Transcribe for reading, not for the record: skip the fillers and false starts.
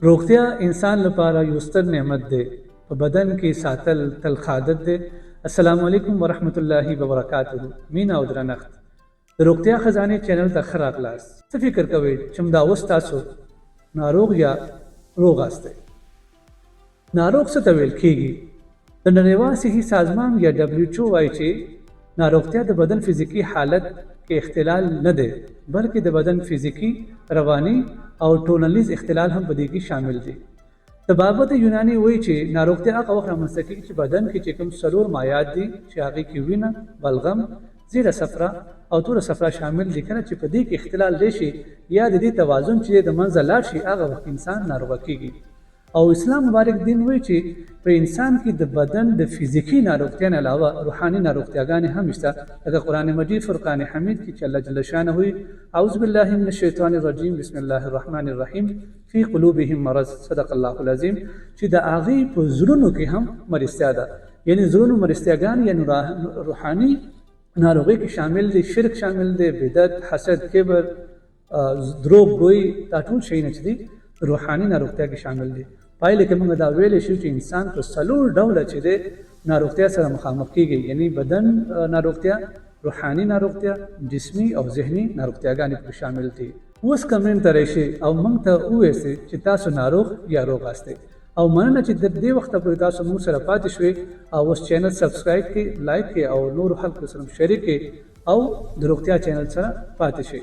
روغتیا انسان لپاره یو ستر نعمت دی. په بدن کې ساتل تل عادت دی. السلام علیکم ورحمت الله وبرکاته. مینا او درنښت د روغتیا خزانه چینل ته ښه راغلاست. څه فکر کوئ چې دا اوس تاسو ناروغ یا روغ یاستئ؟ ناروغ څه ته ویل کیږي؟ د نړیوال صحي سازمان یا WHO وایي چې ناروغتیا د بدن فزیکی حالت کې اختلال نه دی، بلکې د بدن فزیکی، رواني او ټولنیز اختلال هم په دې کې شامل دي. طبابت یوناني وایي چې ناروغتیا هغه وخت رامنځته کېږي چې بدن کې چې کوم څلور مایعات دي چې هغې کې وینه، بلغم، زیره صفرا او توره صفرا شامل دي. کله چې په دې کې اختلال راشي یا د دې توازن چې د منځه لاړ شي، هغه وخت انسان ناروغه کېږي. او اسلام مبارک دین وایي چې په انسان کې د بدن د فزیکی ناروغتیا نه علاوه روحاني ناروغتیاګانې هم شته. لکه قرآن مجید فرقان حمید کې چې الله جل شانه وایي اعوذ بالله من الشیطان الرجیم بسم الله الرحمن الرحیم فی قلوبهم مرض صدق الله العظیم، چې د هغې په زړونو کې هم مرضتیا ده. یعنی زړونو مرضتیاګانې یعنی روحاني ناروغۍ کې شامل دي. شرک شامل دی، بدعت، حسد، کبر، دروغ ګویي، دا ټول شیونه چې دي روحاني ناروغتیا کې شامل دي. پایله کې موږ دا ویلی شو چې انسان په څلور ډوله چې دی ناروغتیا سره مخامخ کېږي، یعنی بدن ناروغتیا، روحاني ناروغتیا، جسمي او ذهني ناروغتیاګانې پکې شامل دي. اوس کمرین ته راشئ او موږ ته ووایئ چې تاسو ناروغ یا روغ یاستئ. او مننه چې د دې وخته پورې تاسو موږ سره پاتې شوئ او اوس چینل سبسکرایب کړئ، لایک کړئ او نورو خلکو سره شریک کړئ او د روغتیا چینل سره پاتې شئ.